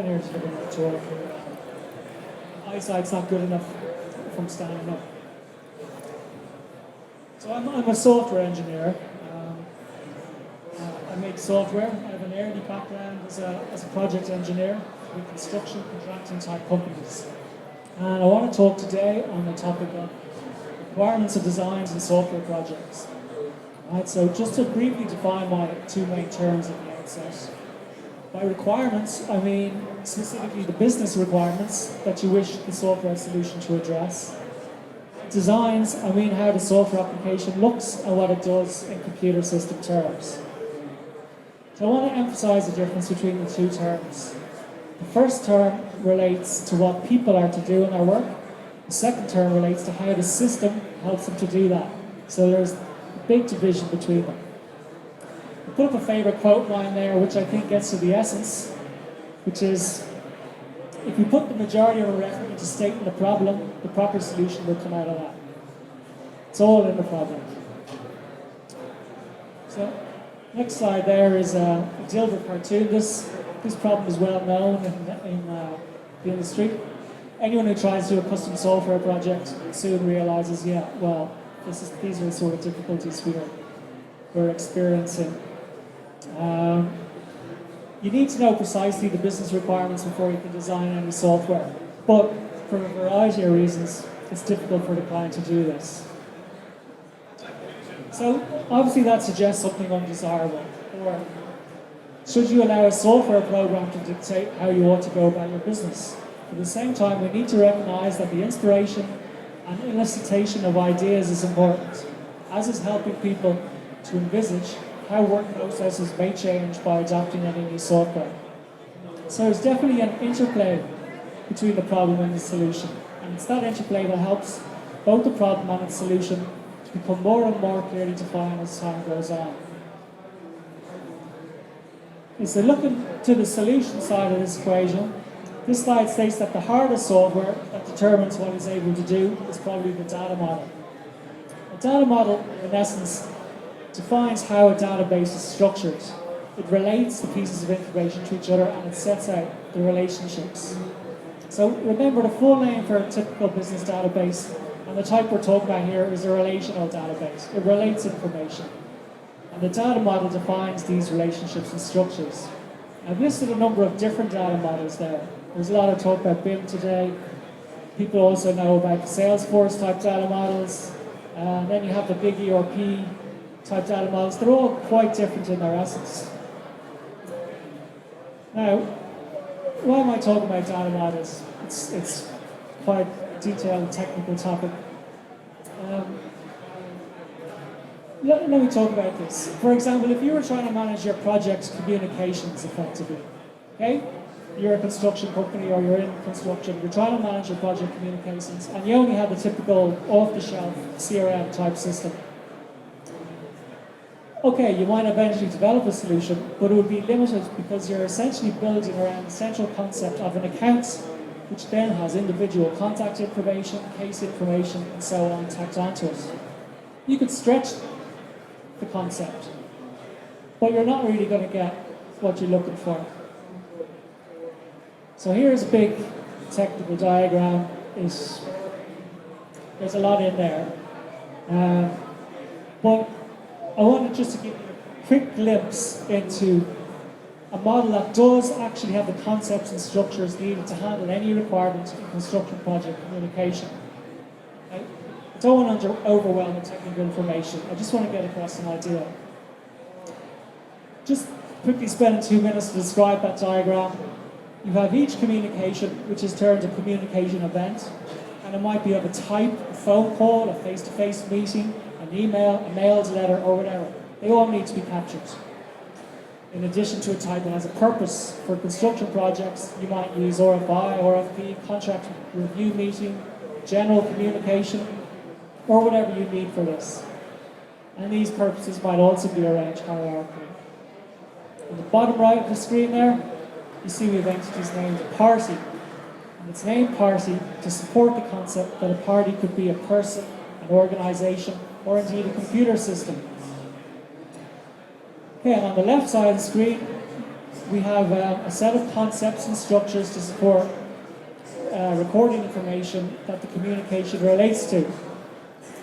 down here to the tour. Eyesight's not good enough from standing up. So I'm a software engineer. I make software. I have an early background as a project engineer with construction contracting type companies. And I want to talk today on the topic of requirements of designs and software projects. Right, so just to briefly define my two main terms at the outset. By requirements, I mean specifically the business requirements that you wish the software solution to address. Designs, I mean how the software application looks and what it does in computer system terms. So I want to emphasize the difference between the two terms. The first term relates to what people are to do in their work. The second term relates to how the system helps them to do that. So there's a big division between them. I put up a favourite quote line there, which I think gets to the essence, which is, if you put the majority of our effort into stating the problem, the proper solution will come out of that. It's all in the problem. So, next slide there is a Dilbert cartoon. This problem is well known in the industry. Anyone who tries to do a custom software project soon realizes, yeah, well, these are the sort of difficulties we're experiencing. You need to know precisely the business requirements before you can design any software. But for a variety of reasons, it's difficult for the client to do this. So obviously that suggests something undesirable. Or should you allow a software program to dictate how you ought to go about your business? At the same time, we need to recognize that the inspiration and elicitation of ideas is important, as is helping people to envisage how work processes may change by adopting any new software. So there's definitely an interplay between the problem and the solution. And it's that interplay that helps both the problem and its solution to become more and more clearly defined as time goes on. So looking to the solution side of this equation, this slide states that the hardest software that determines what it's able to do is probably the data model. A data model, in essence, defines how a database is structured. It relates the pieces of information to each other and it sets out the relationships. So remember, the full name for a typical business database and the type we're talking about here is a relational database. It relates information. And the data model defines these relationships and structures. I've listed a number of different data models there. There's a lot of talk about BIM today. People also know about the Salesforce type data models. And then you have the big ERP type data models. They're all quite different in their essence. Now, why am I talking about data models? It's quite a detailed technical topic. Let me talk about this. For example, if you were trying to manage your project's communications effectively, okay? You're a construction company or you're in construction, you're trying to manage your project communications and you only have the typical off-the-shelf CRM type system. Okay, you might eventually develop a solution, but it would be limited because you're essentially building around the central concept of an account, which then has individual contact information, case information, and so on tacked onto it. You could stretch the concept, but you're not really going to get what you're looking for. So here's a big technical diagram. There's a lot in there. But I wanted just to give you a quick glimpse into a model that does actually have the concepts and structures needed to handle any requirement in construction project communication. I don't want to overwhelm the technical information. I just want to get across an idea. Just quickly spend 2 minutes to describe that diagram. You have each communication, which is termed a communication event, and it might be of a type, a phone call, a face-to-face meeting, an email, a mailed letter, or whatever. They all need to be captured. In addition to a type that has a purpose. For construction projects, you might use RFI, RFP, contract review meeting, general communication, or whatever you need for this. And these purposes might also be arranged hierarchically. On the bottom right of the screen there, you see we've entities named party. And it's named party to support the concept that a party could be a person, an organization, or indeed a computer system. Okay, and on the left side of the screen, we have a set of concepts and structures to support recording information that the communication relates to.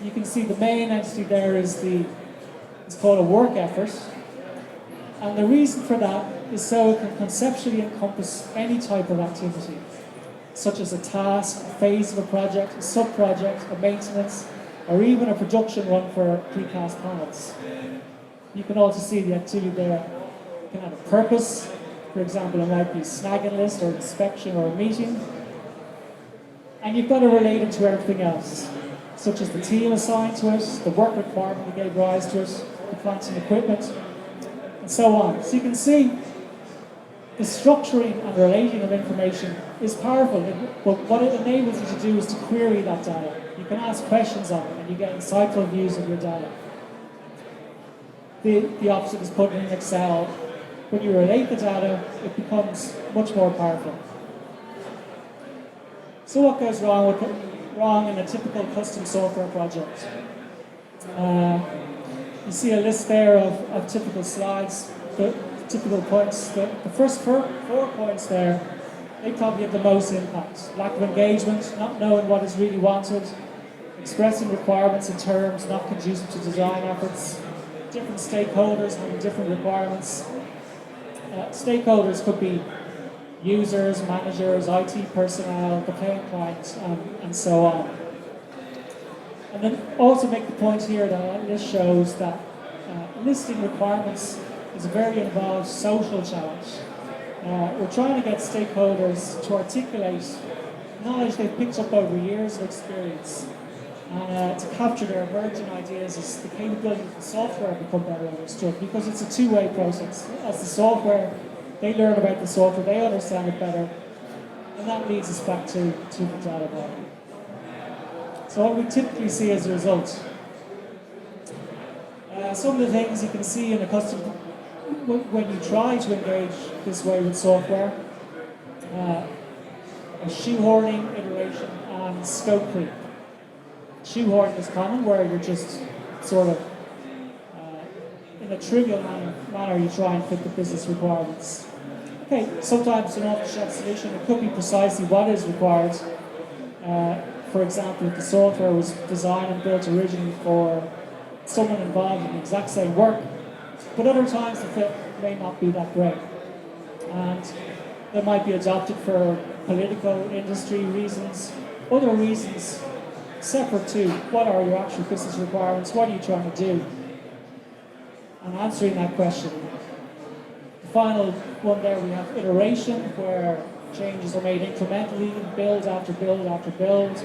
You can see the main entity there is it's called a work effort. And the reason for that is so it can conceptually encompass any type of activity, such as a task, a phase of a project, a sub-project, a maintenance, or even a production run for precast panels. You can also see the activity there can have a purpose. For example, it might be a snagging list or inspection or a meeting. And you've got to relate it to everything else, such as the team assigned to it, the work requirement that gave rise to it, the plant and equipment, and so on. So you can see the structuring and relating of information is powerful, but what it enables you to do is to query that data. You can ask questions on it and you get insightful views of your data. The opposite is put in Excel. When you relate the data, it becomes much more powerful. So what goes wrong in a typical custom software project? You see a list there of typical slides, the typical points. The first four points there, they probably have the most impact. Lack of engagement, not knowing what is really wanted, expressing requirements in terms not conducive to design efforts, different stakeholders having different requirements. Stakeholders could be users, managers, IT personnel, the paying clients, and so on. And then also make the point here that this shows that listing requirements is a very involved social challenge. We're trying to get stakeholders to articulate knowledge they've picked up over years of experience and to capture their emerging ideas as the capability of the software become better understood, because it's a two-way process. As the software, they learn about the software, they understand it better, and that leads us back to the data model. So what we typically see as a result, some of the things you can see in a custom, when you try to engage this way with software, a shoehorning, iteration, and scope creep. Shoehorning is common, where you're just sort of, in a trivial manner, you try and fit the business requirements. Okay, sometimes an off-the-shelf solution, it could be precisely what is required. For example, if the software was designed and built originally for someone involved in the exact same work, but other times the fit may not be that great. And they might be adopted for political, industry reasons, other reasons separate to what are your actual business requirements, what are you trying to do? And answering that question. The final one there, we have iteration, where changes are made incrementally, build after build after build.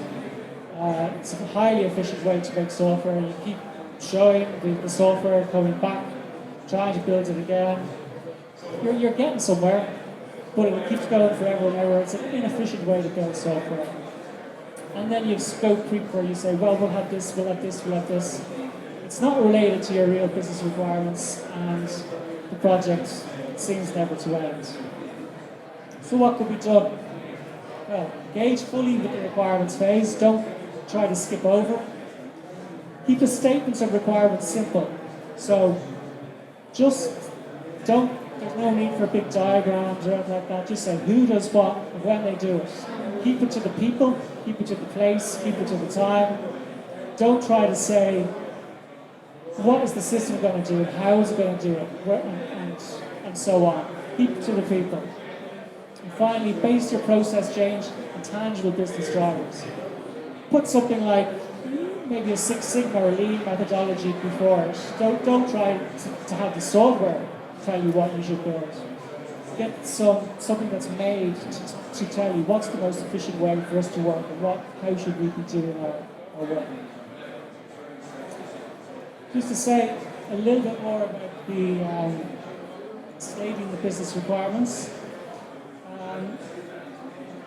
It's a highly efficient way to make software. You keep showing the software coming back, trying to build it again. You're getting somewhere, but it keeps going forever and ever. It's an inefficient way to build software. And then you have scope creep, where you say, well, we'll have this, we'll have this, we'll have this. It's not related to your real business requirements, and the project seems never to end. So what could be done? Well, engage fully with the requirements phase. Don't try to skip over. Keep the statements of requirements simple. So just there's no need for big diagrams or anything like that. Just say who does what and when they do it. Keep it to the people, keep it to the place, keep it to the time. Don't try to say, what is the system going to do, how is it going to do it, and so on. Keep it to the people. And finally, base your process change on tangible business drivers. Put something like maybe a Six Sigma or Lean methodology before it. Don't try to have the software tell you what you should build. Get something that's made to tell you what's the most efficient way for us to work and how should we be doing our work. Just to say a little bit more about the stating the business requirements.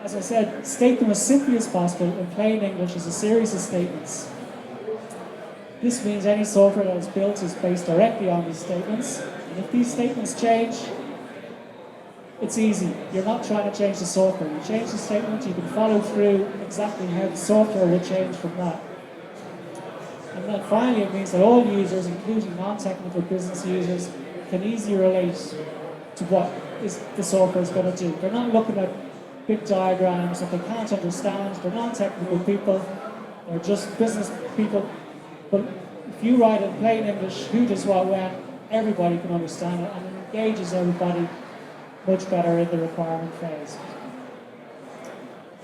As I said, state them as simply as possible in plain English as a series of statements. This means any software that is built is based directly on these statements. And if these statements change, it's easy. You're not trying to change the software. You change the statement, you can follow through exactly how the software will change from that. And then finally, it means that all users, including non-technical business users, can easily relate to what is the software is going to do. They're not looking at big diagrams that they can't understand. They're non-technical people. They're just business people. But if you write it in plain English, who does what when, everybody can understand it, and it engages everybody much better in the requirement phase.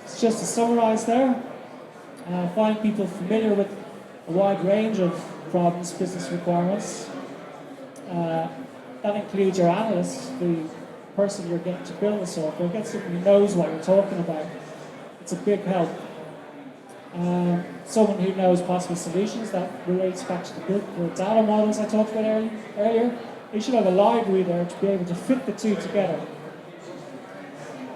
It's just to summarise there. Find people familiar with a wide range of problems, business requirements. That includes your analyst, the person you're getting to build the software. Get someone who knows what you're talking about. It's a big help. Someone who knows possible solutions. That relates back to the data models I talked about earlier. You should have a library there to be able to fit the two together.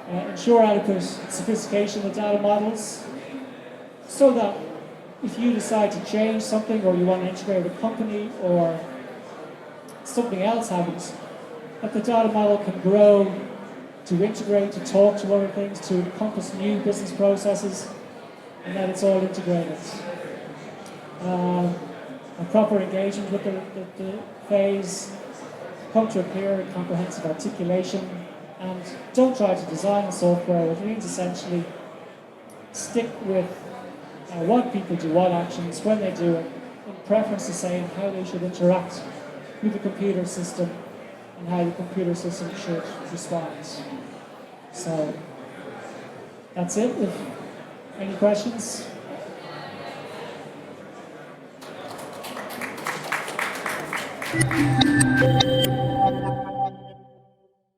Ensure adequate sophistication of data models so that if you decide to change something or you want to integrate with a company or something else happens, that the data model can grow to integrate, to talk to other things, to encompass new business processes, and that it's all integrated. A proper engagement with the phase, come to a clear and comprehensive articulation, and don't try to design the software, which means essentially stick with what people do, what actions, when they do it, in preference to saying how they should interact with the computer system and how the computer system should respond. So that's it. Any questions?